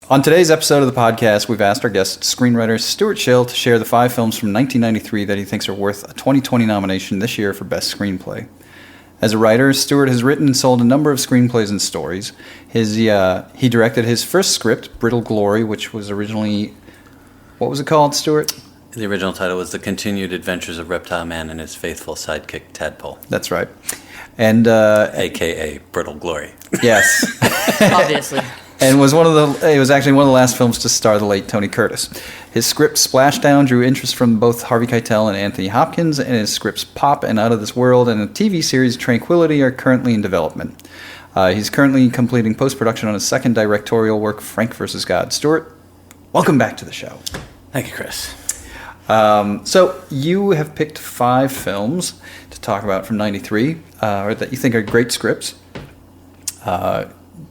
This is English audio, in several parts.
On today's episode of the podcast, we've asked our guest, screenwriter Stewart Schill, to share the 5 films from 1993 that he thinks are worth a 2020 nomination this year for Best Screenplay. As a writer, Stewart has written and sold a number of screenplays and stories. He directed his first script, Brittle Glory, which was originally... What was it called, Stewart? The original title was The Continued Adventures of Reptile Man and His Faithful Sidekick Tadpole. That's right. And A.K.A. Brittle Glory. Yes. Obviously. And it was actually one of the last films to star the late Tony Curtis. His script Splashdown drew interest from both Harvey Keitel and Anthony Hopkins, and his scripts Pop and Out of This World and the TV series Tranquility are currently in development. He's currently completing post-production on his second directorial work, Frank vs. God. Stewart, welcome back to the show. Thank you, Kris. So you have picked 5 films to talk about from 93, or that you think are great scripts.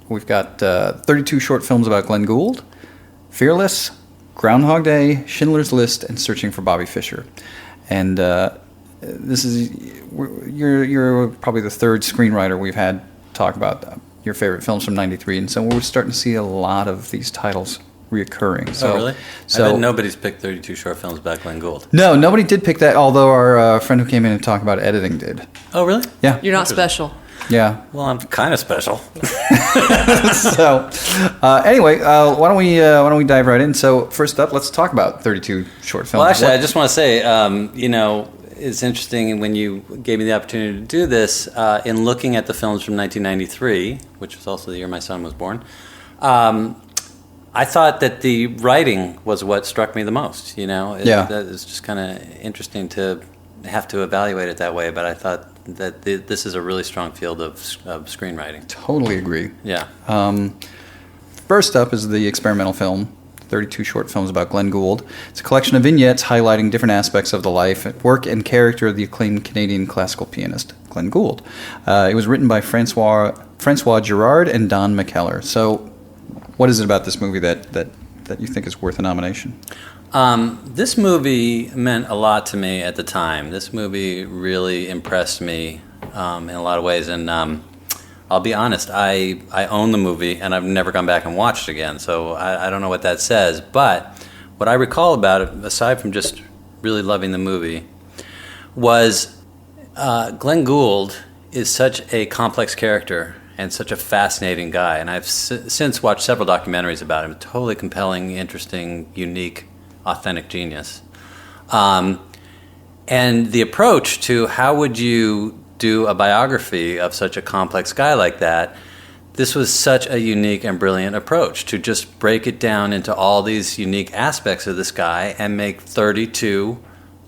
We've got 32 short films about Glenn Gould, Fearless, Groundhog Day, Schindler's List, and Searching for Bobby Fischer. And you're probably the third screenwriter we've had talk about your favorite films from 93, and so we're starting to see a lot of these titles reoccurring. So, oh, really? So I bet nobody's picked 32 short films about Glenn Gould. No, nobody did pick that, although our friend who came in and talked about editing did. Oh, really? Yeah. You're not special. Yeah. Well, I'm kind of special. So, anyway, why don't we dive right in? So, first up, let's talk about 32 short films. Well, actually, I just want to say, it's interesting when you gave me the opportunity to do this. In looking at the films from 1993, which was also the year my son was born, I thought that the writing was what struck me the most. It's just kind of interesting to have to evaluate it that way. But I thought that this is a really strong field of screenwriting. Totally agree. Yeah. First up is the experimental film, 32 short films about Glenn Gould. It's a collection of vignettes highlighting different aspects of the life, work, and character of the acclaimed Canadian classical pianist, Glenn Gould. It was written by Francois Girard and Don McKellar. So what is it about this movie that you think is worth a nomination? This movie meant a lot to me at the time. This movie really impressed me in a lot of ways. And I'll be honest, I own the movie, and I've never gone back and watched it again. So I don't know what that says. But what I recall about it, aside from just really loving the movie, was Glenn Gould is such a complex character and such a fascinating guy. And I've since watched several documentaries about him. Totally compelling, interesting, unique, authentic genius. And the approach to how would you do a biography of such a complex guy like that, this was such a unique and brilliant approach to just break it down into all these unique aspects of this guy and make 32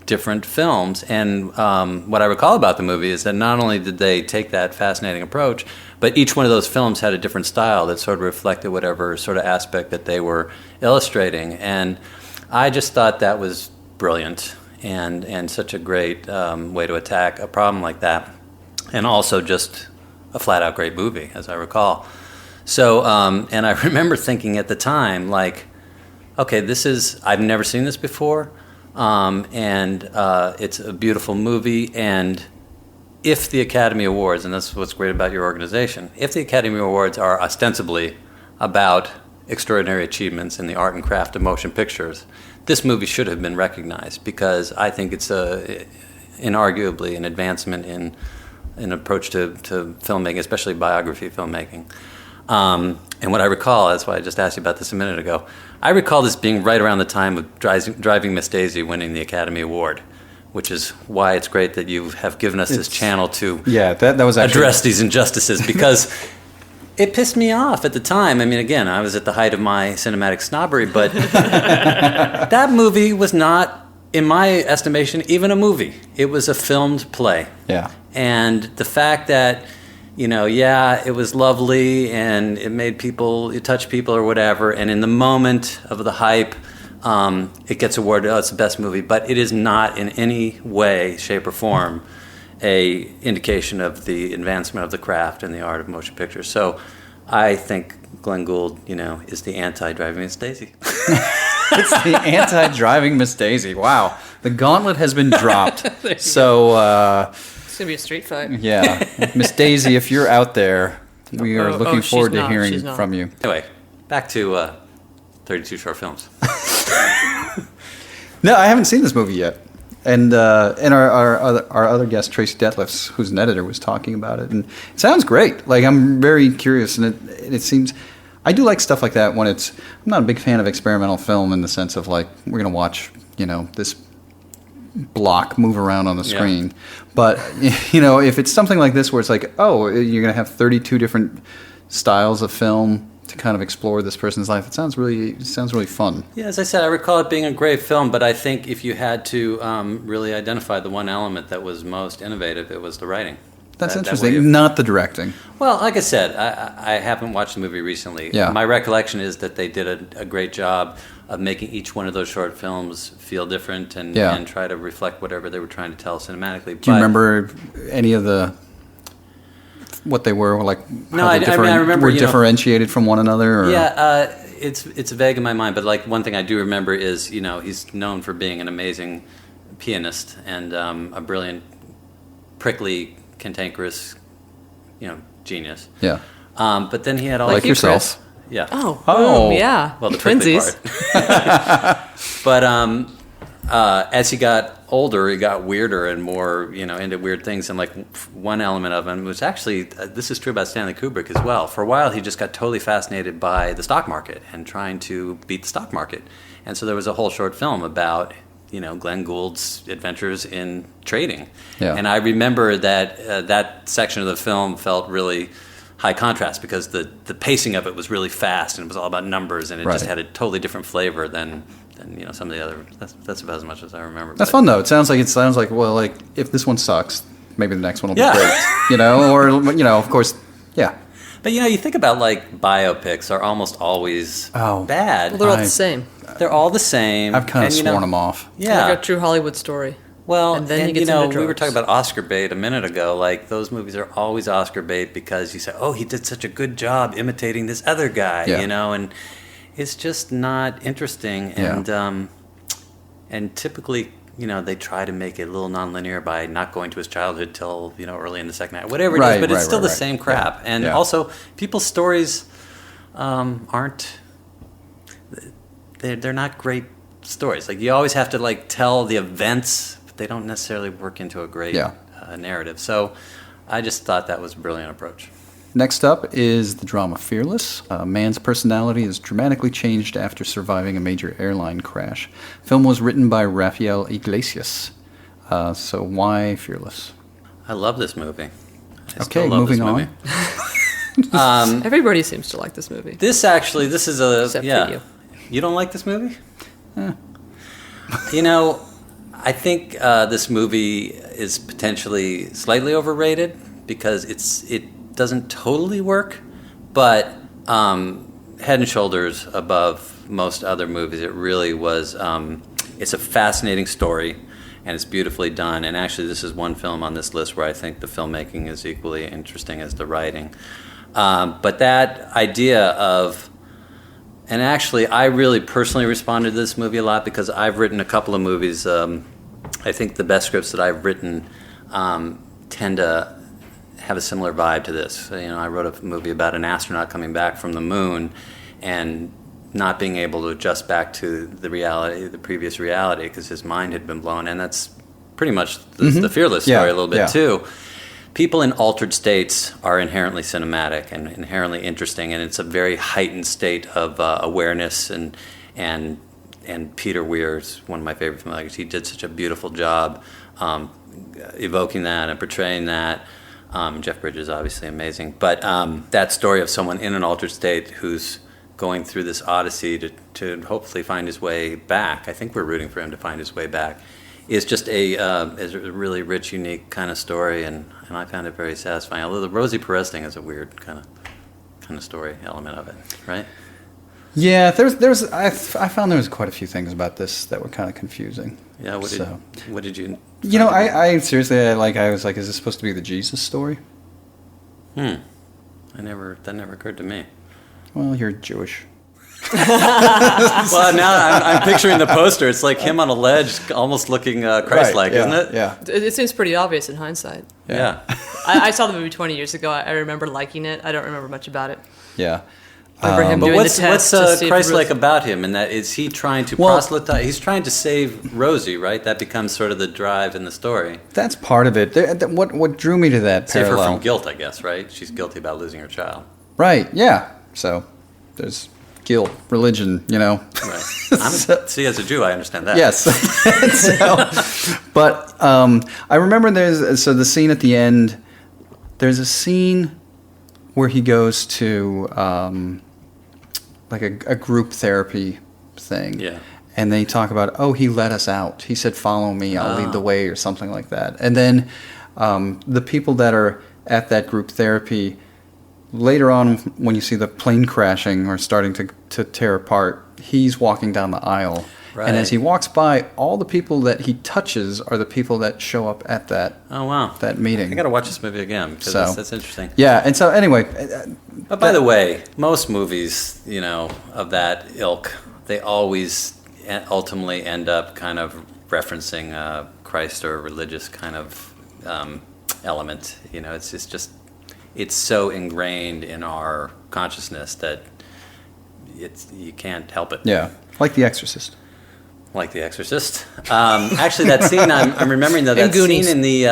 different films. And what I recall about the movie is that not only did they take that fascinating approach, but each one of those films had a different style that sort of reflected whatever sort of aspect that they were illustrating. And I just thought that was brilliant and such a great way to attack a problem like that. And also just a flat-out great movie, as I recall. So, and I remember thinking at the time, like, okay, I've never seen this before, and it's a beautiful movie, and if the Academy Awards, and that's what's great about your organization, if the Academy Awards are ostensibly about extraordinary achievements in the art and craft of motion pictures, this movie should have been recognized, because I think it's inarguably an advancement in an approach to filmmaking, especially biography filmmaking. And what I recall, that's why I just asked you about this a minute ago, I recall this being right around the time of Driving Miss Daisy winning the Academy Award, which is why it's great that you have given us this channel to that was actually address these injustices, because it pissed me off at the time. I mean, again, I was at the height of my cinematic snobbery, but that movie was not, in my estimation, even a movie. It was a filmed play. Yeah. And the fact that, it was lovely and it touched people or whatever, and in the moment of the hype, it gets awarded, it's the best movie, but it is not in any way, shape, or form a indication of the advancement of the craft and the art of motion pictures. So I think Glenn Gould, is the anti-Driving Miss Daisy. It's the anti-Driving Miss Daisy. Wow. The gauntlet has been dropped. So, it's going to be a street fight. Yeah. Miss Daisy, if you're out there, we are looking forward to hearing from you. Anyway, back to 32 short films. No, I haven't seen this movie yet. And our other guest, Tracy Detlefs, who's an editor, was talking about it. And it sounds great. Like, I'm very curious. And it seems... I do like stuff like that when it's... I'm not a big fan of experimental film in the sense of, like, we're going to watch, this block move around on the screen. Yeah. But, if it's something like this where it's like, oh, you're going to have 32 different styles of film to kind of explore this person's life. It sounds really fun. Yeah, as I said, I recall it being a great film, but I think if you had to really identify the one element that was most innovative, it was the writing. That's interesting. Not the directing. Well, like I said, I haven't watched the movie recently. Yeah. My recollection is that they did a great job of making each one of those short films feel different and try to reflect whatever they were trying to tell cinematically. Do you remember any of what they were like? No, I remember were differentiated from one another. Or? Yeah, it's vague in my mind, but like one thing I do remember is he's known for being an amazing pianist and a brilliant, prickly, cantankerous, genius. Yeah. But then he had all like yourself. Kris. Yeah. Oh, yeah. Well, the prickly part. But as he got older, he got weirder and more, into weird things. And like one element of him was actually, this is true about Stanley Kubrick as well. For a while, he just got totally fascinated by the stock market and trying to beat the stock market. And so there was a whole short film about, Glenn Gould's adventures in trading. Yeah. And I remember that that section of the film felt really high contrast because the pacing of it was really fast and it was all about numbers and it just had a totally different flavor than some of the other. That's about as much as I remember. That's fun though. It sounds like well, like if this one sucks, maybe the next one will be great. Or of course, yeah. But you think about like biopics are almost always bad. Well, they're all the same. They're all the same. I've kind of sworn them off. Yeah, like a true Hollywood story. Well, and then he gets into drugs. We were talking about Oscar bait a minute ago. Like those movies are always Oscar bait because you say, "Oh, he did such a good job imitating this other guy," and it's just not interesting. And and typically, they try to make it a little nonlinear by not going to his childhood till early in the second act, whatever it is. But it's still the same crap. Yeah. And also, people's stories aren't. They're not great stories. Like you always have to tell the events, but they don't necessarily work into a great narrative. So I just thought that was a brilliant approach. Next up is the drama Fearless. A man's personality is dramatically changed after surviving a major airline crash. Film was written by Rafael Yglesias. So why Fearless? I love this movie. Moving on. Everybody seems to like this movie. This is a... Except for you. You don't like this movie? I think this movie is potentially slightly overrated because it doesn't totally work, but head and shoulders above most other movies. It really was. It's a fascinating story, and it's beautifully done. And actually, this is one film on this list where I think the filmmaking is equally interesting as the writing. But that idea of... And actually, I really personally responded to this movie a lot because I've written a couple of movies. I think the best scripts that I've written tend to have a similar vibe to this. I wrote a movie about an astronaut coming back from the moon and not being able to adjust back to the previous reality because his mind had been blown. And that's pretty much the Fearless story a little bit too. People in altered states are inherently cinematic and inherently interesting, and it's a very heightened state of awareness. And Peter Weir's one of my favorite filmmakers. He did such a beautiful job evoking that and portraying that. Jeff Bridges is obviously amazing, but that story of someone in an altered state who's going through this odyssey to hopefully find his way back. I think we're rooting for him to find his way back. Is just is a really rich, unique kind of story, and I found it very satisfying. Although the Rosie Perez thing is a weird kind of story element of it, right? Yeah, I found there was quite a few things about this that were kind of confusing. Yeah, what did you? I seriously, I was like, is this supposed to be the Jesus story? That never occurred to me. Well, you're Jewish. Well, now I'm picturing the poster. It's like him on a ledge, almost looking Christ-like, isn't it? Yeah. It seems pretty obvious in hindsight. Yeah. I saw the movie 20 years ago. I remember liking it. I don't remember much about it. Yeah. Remember him But doing what's the test to see if Christ-like Ruth- about him? And that is he trying to proselytize? He's trying to save Rosie, right? That becomes sort of the drive in the story. That's part of it. What drew me to that Save her parallel? from guilt, I guess, right? She's guilty about losing her child. Right. Yeah. So there's guilt, religion. Right. See, as a Jew, I understand that. Yes. But I remember so the scene at the end. There's a scene where he goes to like a group therapy thing. Yeah. And they talk about, he let us out. He said, "Follow me, I'll lead the way," or something like that. And then the people that are at that group therapy, later on when you see the plane crashing or starting to tear apart, he's walking down the aisle. Right. And as he walks by, all the people that he touches are the people that show up at that that meeting. I got to watch this movie again because that's interesting. Yeah, and so anyway. But by the way, most movies, of that ilk, they always ultimately end up kind of referencing Christ or a religious kind of element. It's so ingrained in our consciousness that you can't help it. Yeah, like The Exorcist. Like The Exorcist. Actually, that scene, I'm remembering, though, that scene in the...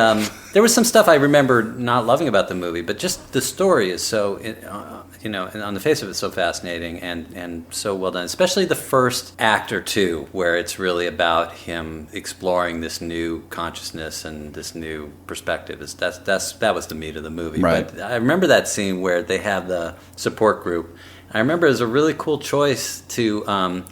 there was some stuff I remember not loving about the movie, but just the story is so, on the face of it, so fascinating and so well done. Especially the first act or two, where it's really about him exploring this new consciousness and this new perspective. That was the meat of the movie. Right. But I remember that scene where they have the support group. I remember it was a really cool choice to...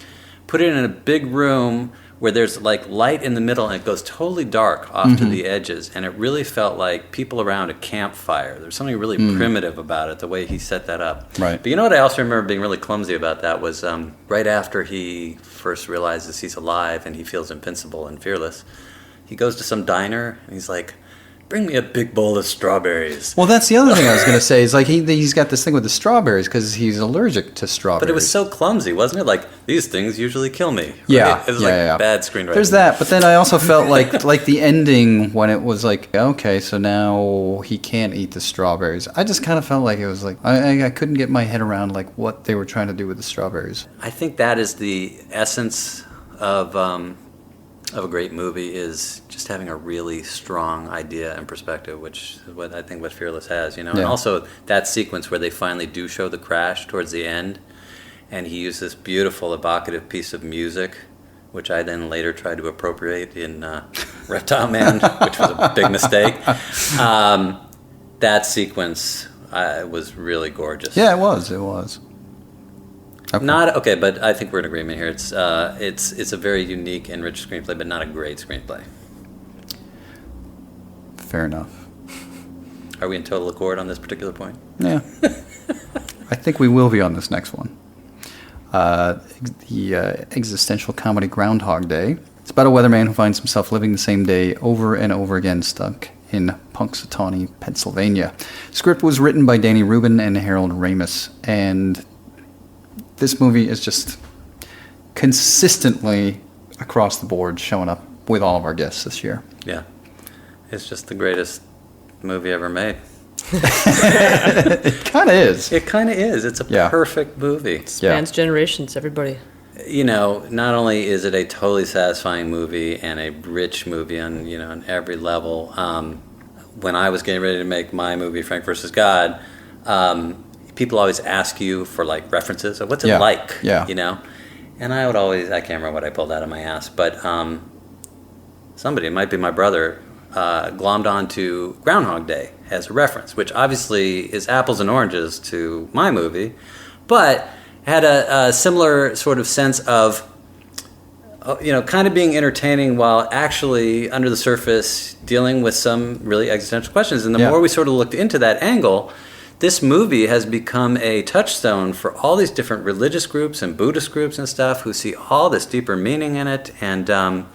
put it in a big room where there's like light in the middle and it goes totally dark off to the edges, and it really felt like people around a campfire. There's something really primitive about it, the way he set that up. Right. But what I also remember being really clumsy about that was right after he first realizes he's alive and he feels invincible and fearless, he goes to some diner and he's like, "Bring me a big bowl of strawberries." Well, that's the other thing I was going to say. Is like he's got this thing with the strawberries because he's allergic to strawberries. But it was so clumsy, wasn't it? Like, these things usually kill me. Right? Yeah, It was bad screenwriting. There's that, but then I also felt like the ending when it was like, okay, so now he can't eat the strawberries. I just kind of felt like it was like I couldn't get my head around like what they were trying to do with the strawberries. I think that is the essence of a great movie, is just having a really strong idea and perspective, which is what I think what Fearless has, And also that sequence where they finally do show the crash towards the end, and he used this beautiful evocative piece of music, which I then later tried to appropriate in Reptile Man, which was a big mistake. That sequence was really gorgeous. Yeah, it was. Okay. But I think we're in agreement here. It's a very unique and rich screenplay, but not a great screenplay. Fair enough. Are we in total accord on this particular point? Yeah. I think we will be on this next one. The existential comedy Groundhog Day. It's about a weatherman who finds himself living the same day over and over again, stuck in Punxsutawney, Pennsylvania. The script was written by Danny Rubin and Harold Ramis, and this movie is just consistently across the board showing up with all of our guests this year. Yeah. It's just the greatest movie ever made. It kind of is. It kind of is. It's a perfect movie. Spans generations, everybody. Not only is it a totally satisfying movie and a rich movie on, on every level. When I was getting ready to make my movie, Frank vs. God, people always ask you for like references of what's it like, and I would always, I can't remember what I pulled out of my ass, but somebody, it might be my brother, glommed onto Groundhog Day as a reference, which obviously is apples and oranges to my movie, but had a similar sort of sense of, kind of being entertaining while actually under the surface dealing with some really existential questions. And the more we sort of looked into that angle, this movie has become a touchstone for all these different religious groups and Buddhist groups and stuff who see all this deeper meaning in it, and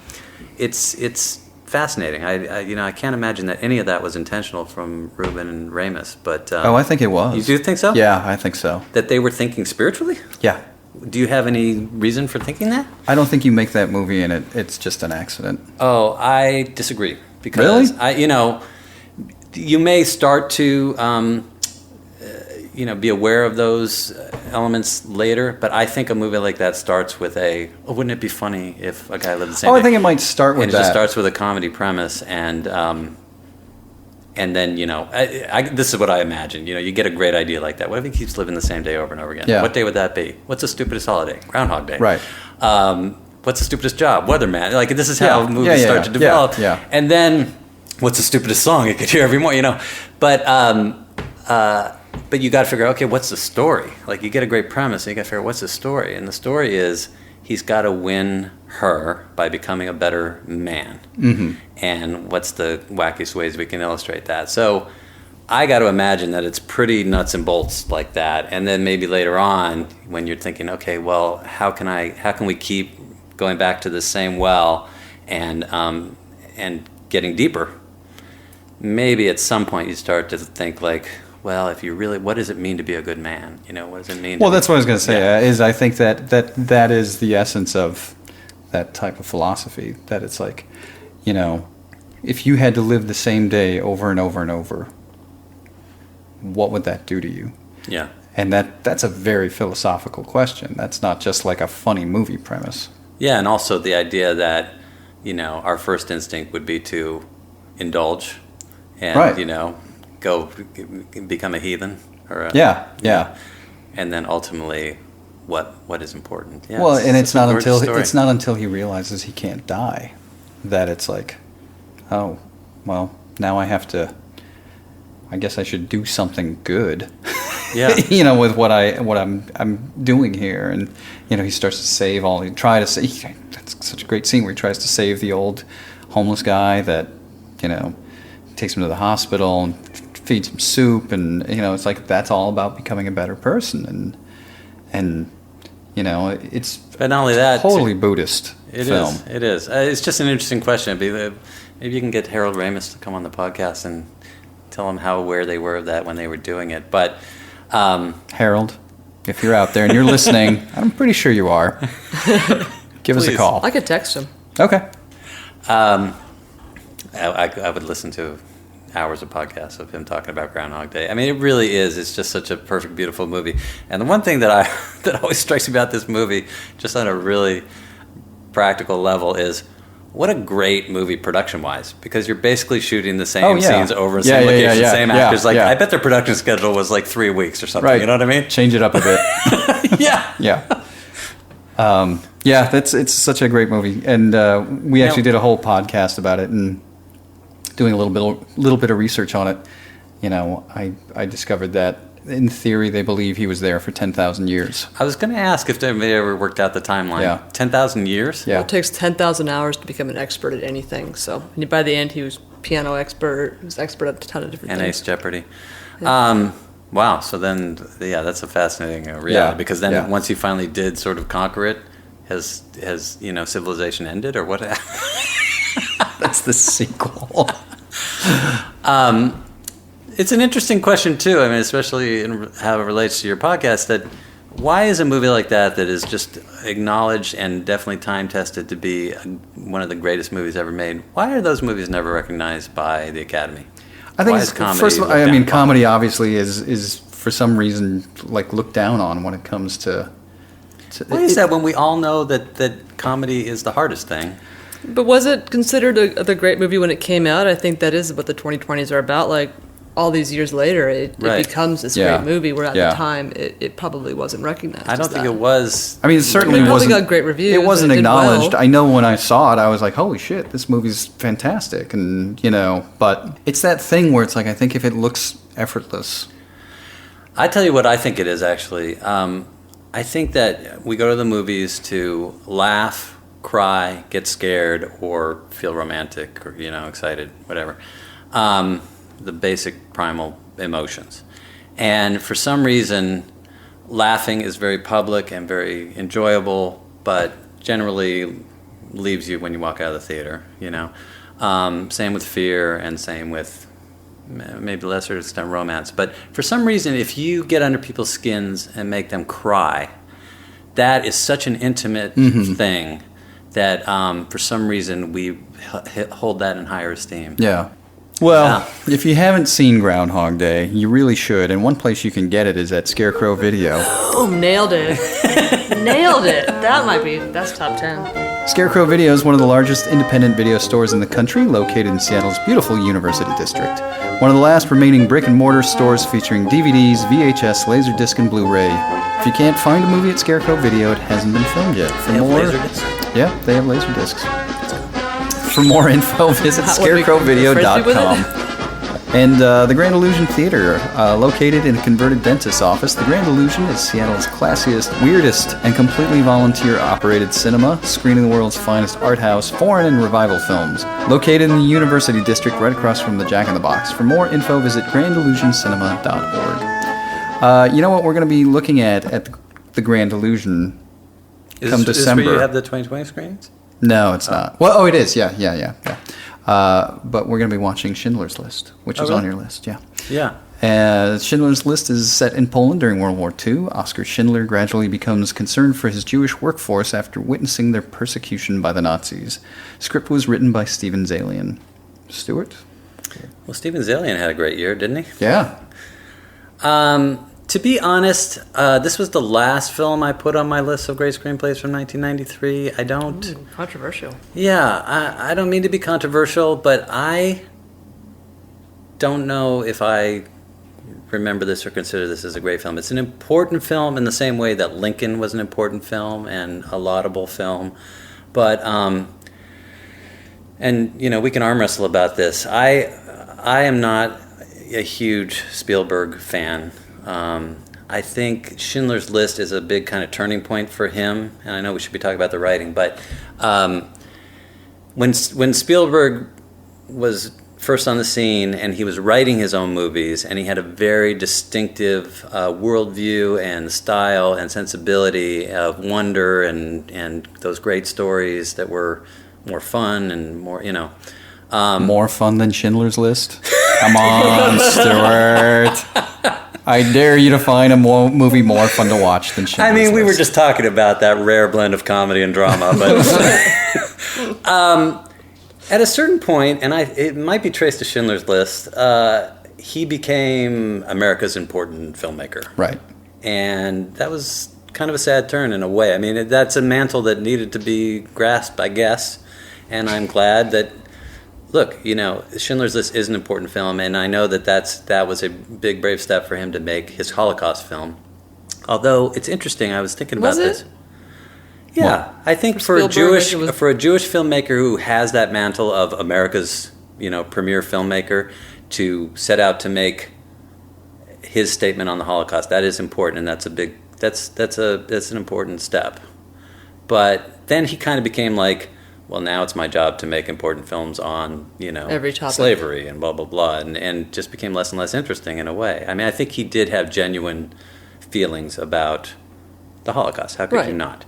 it's fascinating. I can't imagine that any of that was intentional from Rubin and Ramis, but I think it was. You do think so? Yeah, I think so. That they were thinking spiritually? Yeah. Do you have any reason for thinking that? I don't think you make that movie and it's just an accident. Oh, I disagree. Because really? You may start to be aware of those elements later, but I think a movie like that starts with wouldn't it be funny if a guy lived the same Oh, day? I think it might start with and it that. just starts with a comedy premise, and then, this is what I imagine. You get a great idea like that. What if he keeps living the same day over and over again? Yeah. What day would that be? What's the stupidest holiday? Groundhog Day. Right. What's the stupidest job? Weatherman. Like, this is how movies start to develop. Yeah. And then, what's the stupidest song you could hear every morning? But you got to figure out, okay, what's the story? Like, you get a great premise, and you got to figure out what's the story. And the story is he's got to win her by becoming a better man. Mm-hmm. And what's the wackiest ways we can illustrate that? So I got to imagine that it's pretty nuts and bolts like that. And then maybe later on, when you're thinking, okay, well, how can we keep going back to the same well and getting deeper? Maybe at some point you start to think like, well, if you really, what does it mean to be a good man? What does it mean? Well, that's what I was going to say. Is I think that is the essence of that type of philosophy. That it's like, if you had to live the same day over and over and over, what would that do to you? Yeah. And that's a very philosophical question. That's not just like a funny movie premise. Yeah, and also the idea that, our first instinct would be to indulge and, right. Go become a heathen. And then ultimately, what is important? Yeah, well, and it's not story. until he realizes he can't die that it's like, oh, well, now I guess I should do something good. Yeah. With what I'm doing here, and he starts to save that's such a great scene where he tries to save the old homeless guy that takes him to the hospital and feeds him soup, and it's like that's all about becoming a better person, and it's but not only that, totally Buddhist film. It is. It's just an interesting question. Maybe you can get Harold Ramis to come on the podcast and tell them how aware they were of that when they were doing it. But Harold, if you're out there and you're listening, I'm pretty sure you are. Give us a call. I could text him. Okay. I would listen to hours of podcasts of him talking about Groundhog Day. I mean, it really is. It's just such a perfect, beautiful movie. And the one thing that that always strikes me about this movie, just on a really practical level, is what a great movie production-wise, because you're basically shooting the same scenes over and same locations, same actors. I bet their production schedule was like 3 weeks or something. Right. You know what I mean? Change it up a bit. Yeah. It's such a great movie, and we actually did a whole podcast about it, and doing a little bit of research on it, I discovered that in theory they believe he was there for 10,000 years. I was going to ask if they ever worked out the timeline. Yeah. 10,000 years? Yeah. Well, it takes 10,000 hours to become an expert at anything. So by the end, he was piano expert. He was expert at a ton of different and things. Ace Jeopardy. Yeah. Wow. So then, that's a fascinating reality, because then once he finally did sort of conquer it, has civilization ended, or what? That's the sequel. It's an interesting question too. I mean, especially in how it relates to your podcast. That why is a movie like that is just acknowledged and definitely time tested to be one of the greatest movies ever made? Why are those movies never recognized by the Academy? I think first of all, comedy obviously is for some reason like looked down on when it comes to. Why is that when we all know that comedy is the hardest thing? But was it considered a great movie when it came out? I think that is what the 2020s are about. Like, all these years later, it becomes this great movie, where at the time, it probably wasn't recognized. I don't think it was. I mean, it certainly wasn't. It got great reviews. It wasn't it did acknowledged. well. I know when I saw it, I was like, holy shit, this movie's fantastic. And, but it's that thing where it's like, I think if it looks effortless. I tell you what I think it is, actually. I think that we go to the movies to laugh, cry, get scared, or feel romantic, or excited, whatever. The basic primal emotions. And for some reason, laughing is very public and very enjoyable, but generally leaves you when you walk out of the theater. Same with fear, and same with maybe lesser extent romance. But for some reason, if you get under people's skins and make them cry, that is such an intimate thing that for some reason we hold that in higher esteem. Yeah. Well, if you haven't seen Groundhog Day, you really should. And one place you can get it is at Scarecrow Video. Oh, nailed it. Nailed it. That's top 10. Scarecrow Video is one of the largest independent video stores in the country, located in Seattle's beautiful University District. One of the last remaining brick-and-mortar stores featuring DVDs, VHS, Laserdisc, and Blu-ray. If you can't find a movie at Scarecrow Video, it hasn't been filmed yet. For more, yeah, they have Laserdiscs. For more info, visit scarecrowvideo.com. And the Grand Illusion Theater, located in a converted dentist's office. The Grand Illusion is Seattle's classiest, weirdest, and completely volunteer-operated cinema, screening the world's finest art house, foreign, and revival films. Located in the University District, right across from the Jack in the Box. For more info, visit grandillusioncinema.org. You know what we're going to be looking at the Grand Illusion come December? Is this where you have the 2020 screens? No, it's not. Well, it is. Yeah. But we're going to be watching Schindler's List, which is on your list. Yeah. Yeah. Schindler's List is set in Poland during World War II. Oscar Schindler gradually becomes concerned for his Jewish workforce after witnessing their persecution by the Nazis. Script was written by Stephen Zaillian. Stewart? Well, Stephen Zaillian had a great year, didn't he? Yeah. To be honest, this was the last film I put on my list of great screenplays from 1993. I don't... Ooh, controversial. Yeah, I don't mean to be controversial, but I don't know if I remember this or consider this as a great film. It's an important film in the same way that Lincoln was an important film and a laudable film. But, and, you know, we can arm wrestle about this. I am not a huge Spielberg fan. I think Schindler's List is a big kind of turning point for him, and I know we should be talking about the writing, but when Spielberg was first on the scene and he was writing his own movies, and he had a very distinctive worldview and style and sensibility of wonder and those great stories that were more fun and more, you know. More fun than Schindler's List? Come on, Stewart. I dare you to find a movie more fun to watch than Schindler's List. I mean, we were just talking about that rare blend of comedy and drama, but at a certain point, and it might be traced to Schindler's List, he became America's important filmmaker. Right. And that was kind of a sad turn in a way. I mean, that's a mantle that needed to be grasped, I guess, and I'm glad that... Look, you know, Schindler's List is an important film, and I know that was a big, brave step for him to make his Holocaust film. Although, it's interesting, I was thinking about this. Yeah, well, I think for a Jewish filmmaker who has that mantle of America's, you know, premier filmmaker, to set out to make his statement on the Holocaust, that is important, and that's an important step. But then he kind of became like, well, now it's my job to make important films on, you know, every topic, slavery and blah, blah, blah, and just became less and less interesting in a way. I mean, I think he did have genuine feelings about the Holocaust. How could you not?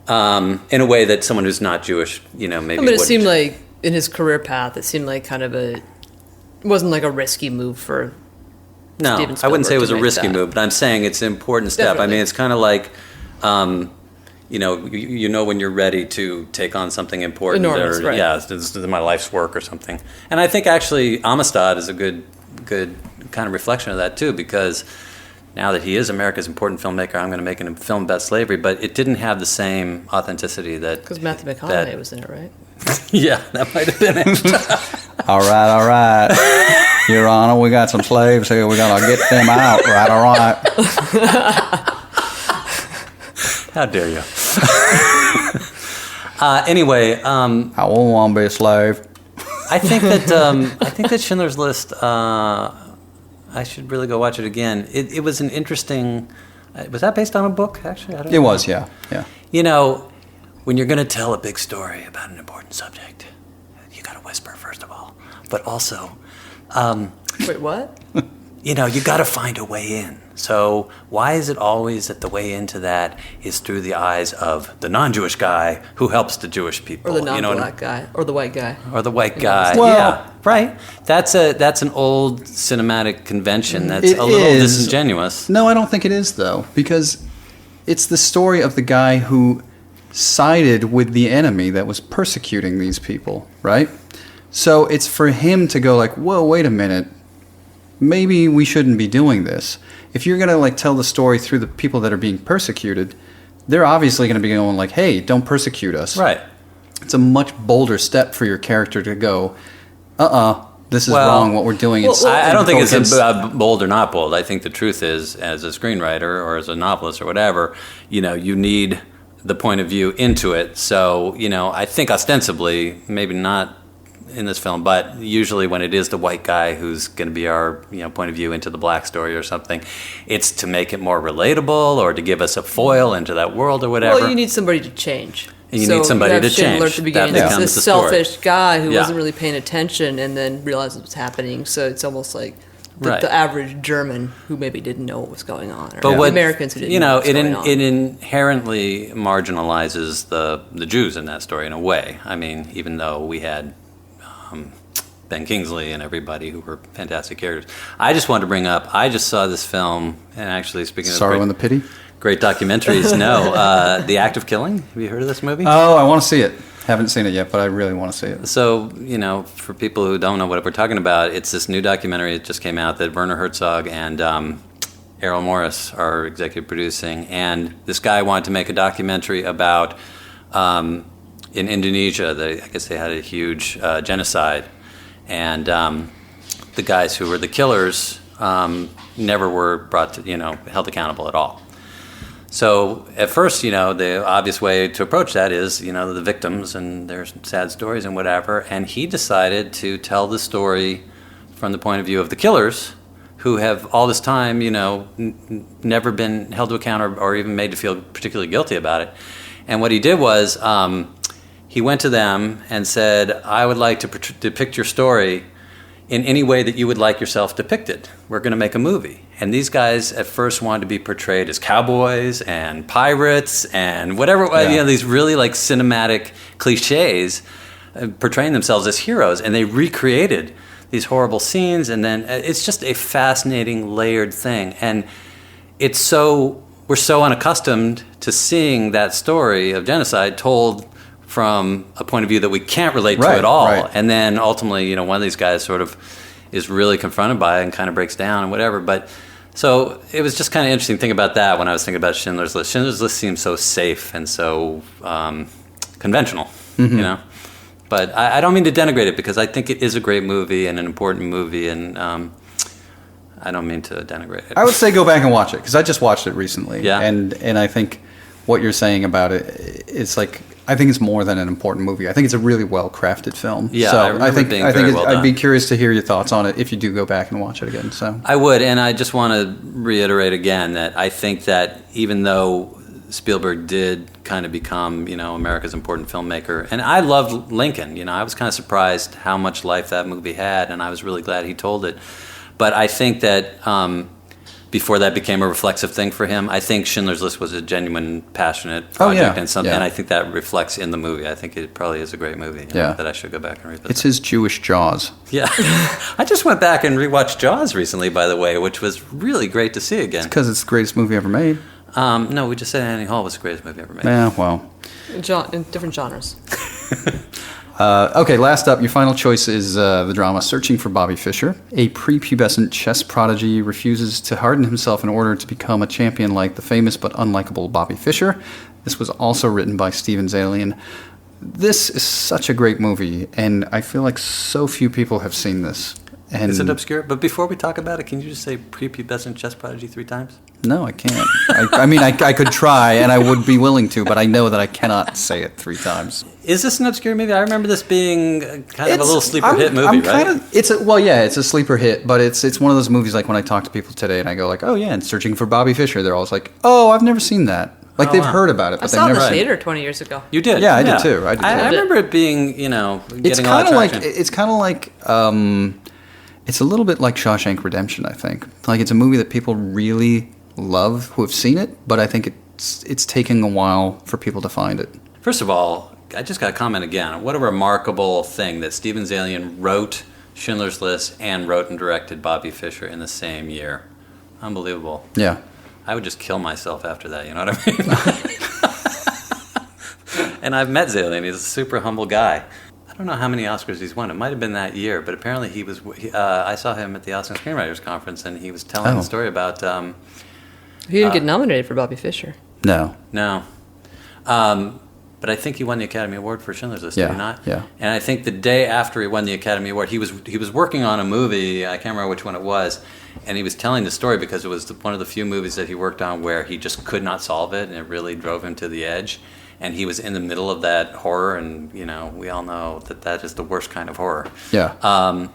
In a way that someone who's not Jewish, you know, maybe wouldn't. But it seemed like, in his career path, it seemed like kind of it wasn't like a risky move for Steven Spielberg. I wouldn't say it was a risky move, but I'm saying it's an important step. Definitely. I mean, it's kind of like... you know when you're ready to take on something important. Enormous, right. Yeah, this is my life's work or something. And I think actually Amistad is a good kind of reflection of that too, because now that he is America's important filmmaker, I'm going to make a film about slavery, but it didn't have the same authenticity that... Because Matthew McConaughey was in it, right? Yeah, that might have been it. All right. Your Honor, we got some slaves here. We're going to get them out, right, all right. How dare you? Anyway, I won't want to be a slave. I think that Schindler's List. I should really go watch it again. It was an interesting. Was that based on a book? Actually, I don't know. It was, yeah. You know, when you're going to tell a big story about an important subject, you got to whisper first of all, but also. Wait, what? You know, you got to find a way in. So why is it always that the way into that is through the eyes of the non-Jewish guy who helps the Jewish people? Or the non-black guy. Or the white guy. Or the white guy. Well, yeah, right. That's an old cinematic convention that's a little disingenuous. No, I don't think it is, though, because it's the story of the guy who sided with the enemy that was persecuting these people, right? So it's for him to go like, whoa, wait a minute. Maybe we shouldn't be doing this. If you're going to like tell the story through the people that are being persecuted, they're obviously going to be going like, hey, don't persecute us. Right. It's a much bolder step for your character to go, this is wrong, what we're doing. I don't think it's bold or not bold. I think the truth is, as a screenwriter or as a novelist or whatever, you need the point of view into it. So, I think ostensibly, maybe not in this film, but usually when it is the white guy who's going to be our point of view into the black story or something, it's to make it more relatable or to give us a foil into that world or whatever. Well, you need somebody to change. And you need somebody to Schindler change. At the beginning, That becomes this the story. selfish guy who wasn't really paying attention and then realized what's happening. So it's almost like the average German who maybe didn't know what was going on, or the Americans who didn't know what was going on. It inherently marginalizes the Jews in that story in a way. I mean, even though we had Ben Kingsley and everybody who were fantastic characters. I just wanted to bring up, I just saw this film, and actually speaking of Sorrow and the Pity? Great documentaries, The Act of Killing. Have you heard of this movie? Oh, I want to see it. Haven't seen it yet, but I really want to see it. So, for people who don't know what we're talking about, it's this new documentary that just came out that Werner Herzog and Errol Morris are executive producing. And this guy wanted to make a documentary about, in Indonesia, I guess they had a huge genocide. And the guys who were the killers never were brought to, held accountable at all. So at first, the obvious way to approach that is, the victims and their sad stories and whatever. And he decided to tell the story from the point of view of the killers, who have all this time, never been held to account or even made to feel particularly guilty about it. And what he did was he went to them and said, I would like to depict your story in any way that you would like yourself depicted. We're going to make a movie. And these guys at first wanted to be portrayed as cowboys and pirates and whatever, these really like cinematic cliches, portraying themselves as heroes. And they recreated these horrible scenes. And then it's just a fascinating layered thing. And we're so unaccustomed to seeing that story of genocide told from a point of view that we can't relate to at all. Right. And then ultimately, one of these guys sort of is really confronted by it and kind of breaks down and whatever. But so it was just kind of interesting to think about that when I was thinking about Schindler's List. Schindler's List seems so safe and so conventional, But I don't mean to denigrate it because I think it is a great movie and an important movie, and I don't mean to denigrate it. I would say go back and watch it because I just watched it recently. Yeah. And I think what you're saying about it, it's like, I think it's more than an important movie. I think it's a really well-crafted film. Yeah, so I think well I'd be curious to hear your thoughts on it if you do go back and watch it again. So I would, and I just want to reiterate again that I think that even though Spielberg did kind of become, America's important filmmaker, and I loved Lincoln. I was kind of surprised how much life that movie had, and I was really glad he told it. But I think that before that became a reflexive thing for him, I think Schindler's List was a genuine, passionate project and something, and I think that reflects in the movie. I think it probably is a great movie that I should go back and revisit. It's his Jewish Jaws. Yeah. I just went back and rewatched Jaws recently, by the way, which was really great to see again. It's because it's the greatest movie ever made. No, we just said Annie Hall was the greatest movie ever made. Yeah, well. In different genres. Okay, last up, your final choice is the drama Searching for Bobby Fischer. A prepubescent chess prodigy refuses to harden himself in order to become a champion like the famous but unlikable Bobby Fischer. This was also written by Steven Zaillian. This is such a great movie, and I feel like so few people have seen this. And is it obscure? But before we talk about it, can you just say prepubescent chess prodigy 3 times? No, I can't. I could try, and I would be willing to, but I know that I cannot say it 3 times. Is this an obscure movie? I remember this being kind of a little sleeper hit movie, right? It's a sleeper hit, but it's one of those movies like when I talk to people today and I go like, oh yeah, and Searching for Bobby Fischer, they're always like, oh, I've never seen that. Like they've heard about it, but they've never seen it. I saw it in the theater 20 years ago. You did? Yeah, I did too. I remember it being, getting a lot of traction. It's kind of like, it's a little bit like Shawshank Redemption, I think. Like it's a movie that people really love who have seen it, but I think it's taking a while for people to find it. First of all, I just got to comment again. What a remarkable thing that Steven Zaillian wrote Schindler's List and wrote and directed Bobby Fischer in the same year. Unbelievable. Yeah. I would just kill myself after that, you know what I mean? And I've met Zaillian. He's a super humble guy. I don't know how many Oscars he's won. It might have been that year, but apparently I saw him at the Austin Screenwriters Conference, and he was telling the story about... he didn't get nominated for Bobby Fischer. No. But I think he won the Academy Award for Schindler's List, yeah, did he not? Yeah. And I think the day after he won the Academy Award, he was working on a movie, I can't remember which one it was, and he was telling the story because it was one of the few movies that he worked on where he just could not solve it, and it really drove him to the edge. And he was in the middle of that horror, and, you know, we all know that is the worst kind of horror. Yeah.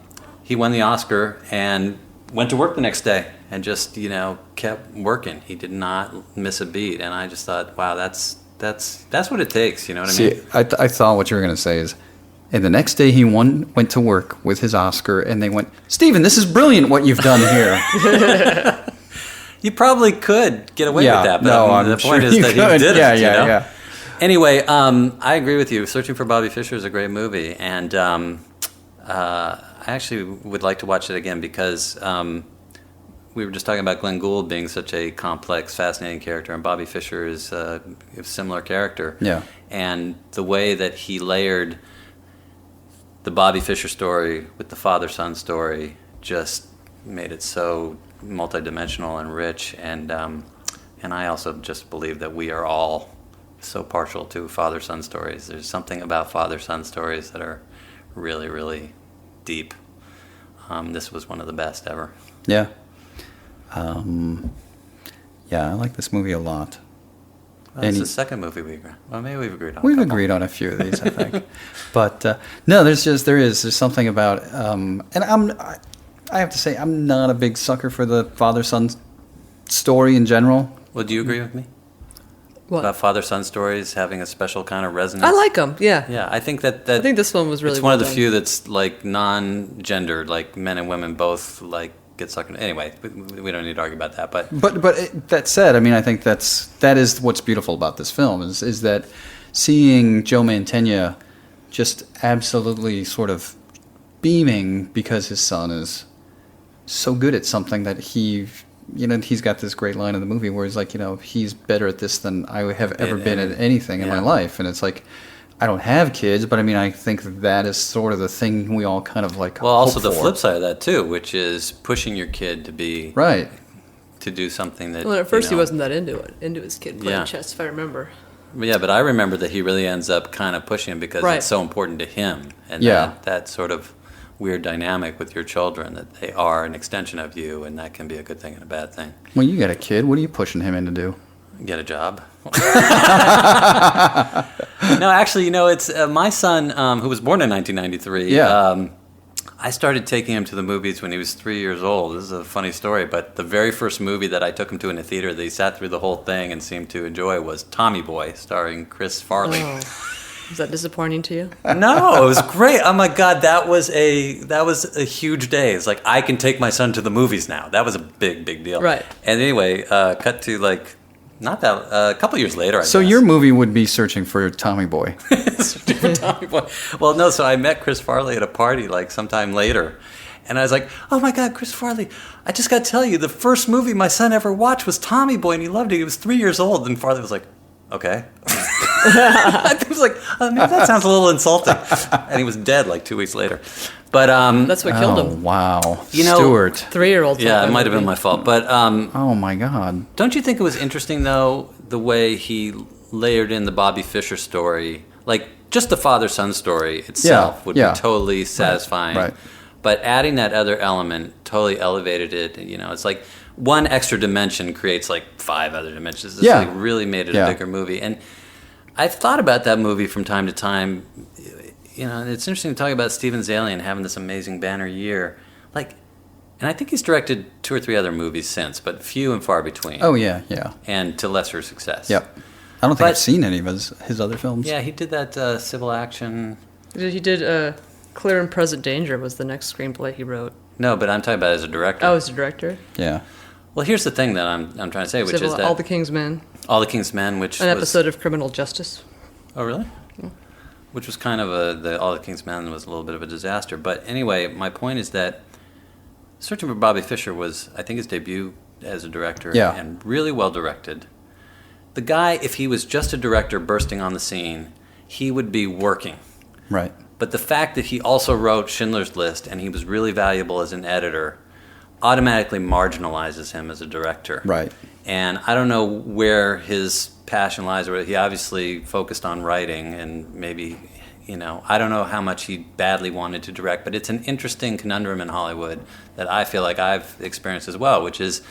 He won the Oscar and went to work the next day and just, you know, kept working. He did not miss a beat, and I just thought, wow, that's what it takes, you know what I mean? See, I thought what you were going to say is, and the next day he went to work with his Oscar, and they went, Steven, this is brilliant what you've done here. You probably could get away with that, but the point is that he did it. Yeah. Anyway, I agree with you. Searching for Bobby Fischer is a great movie, and I actually would like to watch it again because we were just talking about Glenn Gould being such a complex, fascinating character, and Bobby Fischer is a similar character. Yeah. And the way that he layered the Bobby Fischer story with the father-son story just made it so multidimensional and rich. And I also just believe that we are all so partial to father-son stories. There's something about father-son stories that are really, really deep. This was one of the best ever. Yeah. I like this movie a lot. Well, it's the second movie we agree. Well, maybe we've agreed on. We've agreed on a few of these, I think. But no, there's something about, and I have to say, I'm not a big sucker for the father-son story in general. Well, do you agree with me? What? About father-son stories having a special kind of resonance? I like them, yeah. Yeah, I think that I think this one was really it's one of the done. few that's like non-gendered, like men and women both like get sucked in. Anyway, we don't need to argue about that. But that said, I mean, I think that is what's beautiful about this film is that seeing Joe Mantegna just absolutely sort of beaming because his son is so good at something that he's got this great line in the movie where he's like, he's better at this than I have ever been at anything in my life. And it's like, I don't have kids, but I mean, I think that is sort of the thing we all kind of like. Well, also the for. flip side of that too, which is pushing your kid to be right, to do something that. Well, at first he wasn't that into his kid playing chess, if I remember. Yeah, but I remember that he really ends up kind of pushing him because it's so important to him, and that sort of weird dynamic with your children that they are an extension of you, and that can be a good thing and a bad thing. Well, you got a kid. What are you pushing him in to do? Get a job. No, actually, it's my son, who was born in 1993. Yeah. I started taking him to the movies when he was 3 years old. This is a funny story, but the very first movie that I took him to in a theater that he sat through the whole thing and seemed to enjoy was Tommy Boy, starring Chris Farley. Oh. Was that disappointing to you? No, it was great. Oh my God, that was a huge day. It's like, I can take my son to the movies now. That was a big deal. Right. And anyway, cut to a couple years later. I guess. Your movie would be Searching for Tommy Boy. Searching for Tommy Boy. Well, no. So I met Chris Farley at a party sometime later, and I was like, "Oh my God, Chris Farley! I just got to tell you, the first movie my son ever watched was Tommy Boy, and he loved it. He was 3 years old." And Farley was like, "Okay." I was like, maybe that sounds a little insulting. And he was dead 2 weeks later. But that's what killed him. Wow, Stewart, 3-year-old. Yeah, it might have been my fault. But oh my God, don't you think it was interesting though the way he layered in the Bobby Fischer story, just the father-son story itself would be totally satisfying. Right. But adding that other element totally elevated it. It's like one extra dimension creates 5 other dimensions. This really made it a bigger movie. And I've thought about that movie from time to time. And it's interesting to talk about Steven Zaillian having this amazing banner year. And I think he's directed 2 or 3 other movies since, but few and far between. Oh, yeah. And to lesser success. Yep. I don't think I've seen any of his other films. Yeah, he did that civil action. He did Clear and Present Danger was the next screenplay he wrote. No, but I'm talking about as a director. Oh, as a director? Yeah. Well, here's the thing that I'm trying to say, which is that... All the King's Men. All the King's Men, which An episode of Criminal Justice. Oh, really? Yeah. Which was kind of All the King's Men was a little bit of a disaster. But anyway, my point is that Searching for Bobby Fischer was, I think, his debut as a director. Yeah. And really well directed. The guy, if he was just a director bursting on the scene, he would be working. Right. But the fact that he also wrote Schindler's List and he was really valuable as an editor automatically marginalizes him as a director. Right. And I don't know where his passion lies. He obviously focused on writing, and maybe, I don't know how much he badly wanted to direct, but it's an interesting conundrum in Hollywood that I feel like I've experienced as well, which is,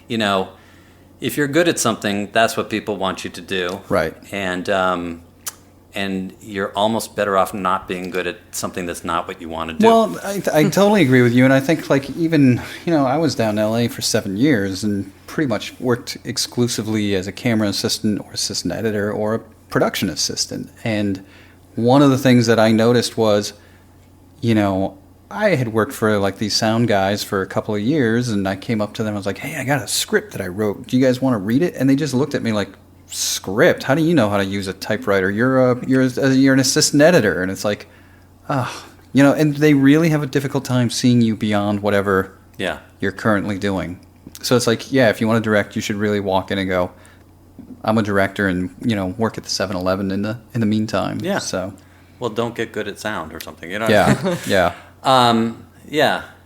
if you're good at something, that's what people want you to do. Right. And you're almost better off not being good at something that's not what you want to do. Well, I totally agree with you, and I think even I was down in L.A. for 7 years and pretty much worked exclusively as a camera assistant or assistant editor or a production assistant. And one of the things that I noticed was, I had worked for these sound guys for a couple of years, and I came up to them. I was like, "Hey, I got a script that I wrote. Do you guys want to read it?" And they just looked at me like, "Script? How do you know how to use a typewriter? You're an assistant editor." And it's like, and they really have a difficult time seeing you beyond whatever you're currently doing. So it's like, if you want to direct, you should really walk in and go, "I'm a director," and work at the 7-Eleven in the meantime. Yeah. So, well, don't get good at sound or something. Yeah.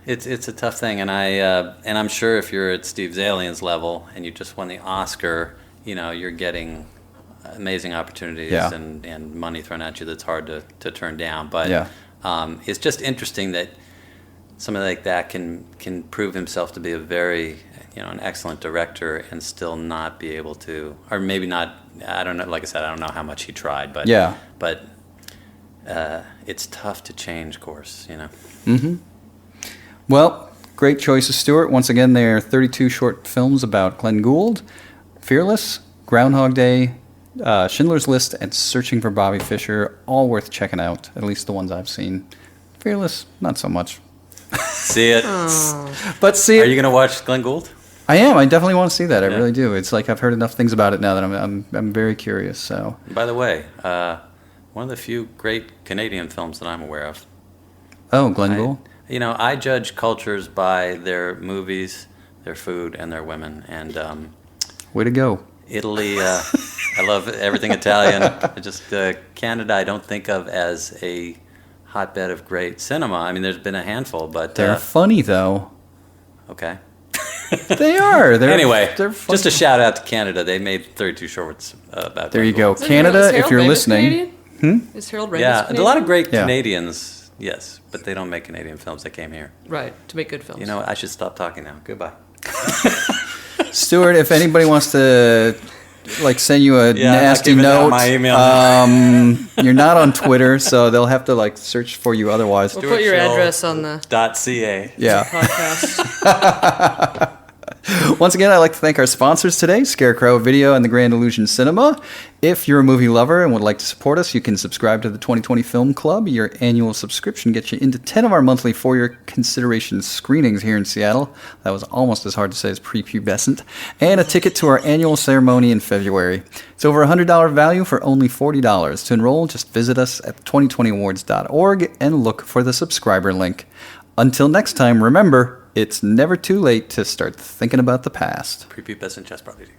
It's a tough thing, and I'm sure if you're at Steve Zaillian's level and you just won the Oscar, you're getting amazing opportunities and money thrown at you that's hard to turn down. But it's just interesting that somebody like that can prove himself to be a very an excellent director and still not be able to, or maybe not. I don't know. Like I said, I don't know how much he tried, but it's tough to change course. Mm-hmm. Well, great choices, Stewart. Once again, there are 32 short films about Glenn Gould: Fearless, Groundhog Day, Schindler's List, and Searching for Bobby Fischer. All worth checking out, at least the ones I've seen. Fearless, not so much. See it. But see it. Are you going to watch Glenn Gould? I am. I definitely want to see that. I really do. It's like I've heard enough things about it now that I'm very curious. So. By the way, one of the few great Canadian films that I'm aware of. Oh, Glenn Gould? I judge cultures by their movies, their food, and their women. And way to go. Italy, I love everything Italian. Canada I don't think of as a hotbed of great cinema. I mean, there's been a handful, but... They're funny, though. Okay. They are. Anyway, they're just a shout out to Canada. They made 32 shorts about there you go. Canada, if you're listening. Is Harold Ramis Yeah, Canadian? a lot of great Canadians, yes, but they don't make Canadian films. They came here. Right, to make good films. I should stop talking now. Goodbye. Stuart, if anybody wants to send you a nasty note, my email you're not on Twitter, so they'll have to search for you otherwise. We'll put your address on the .ca. podcast. Once again, I'd like to thank our sponsors today, Scarecrow Video and the Grand Illusion Cinema. If you're a movie lover and would like to support us, you can subscribe to the 2020 Film Club. Your annual subscription gets you into 10 of our monthly for your consideration screenings here in Seattle. That was almost as hard to say as prepubescent. And a ticket to our annual ceremony in February. It's over $100 value for only $40. To enroll, just visit us at 2020awards.org and look for the subscriber link. Until next time, remember, it's never too late to start thinking about the past. Prepubescent chest prodigy.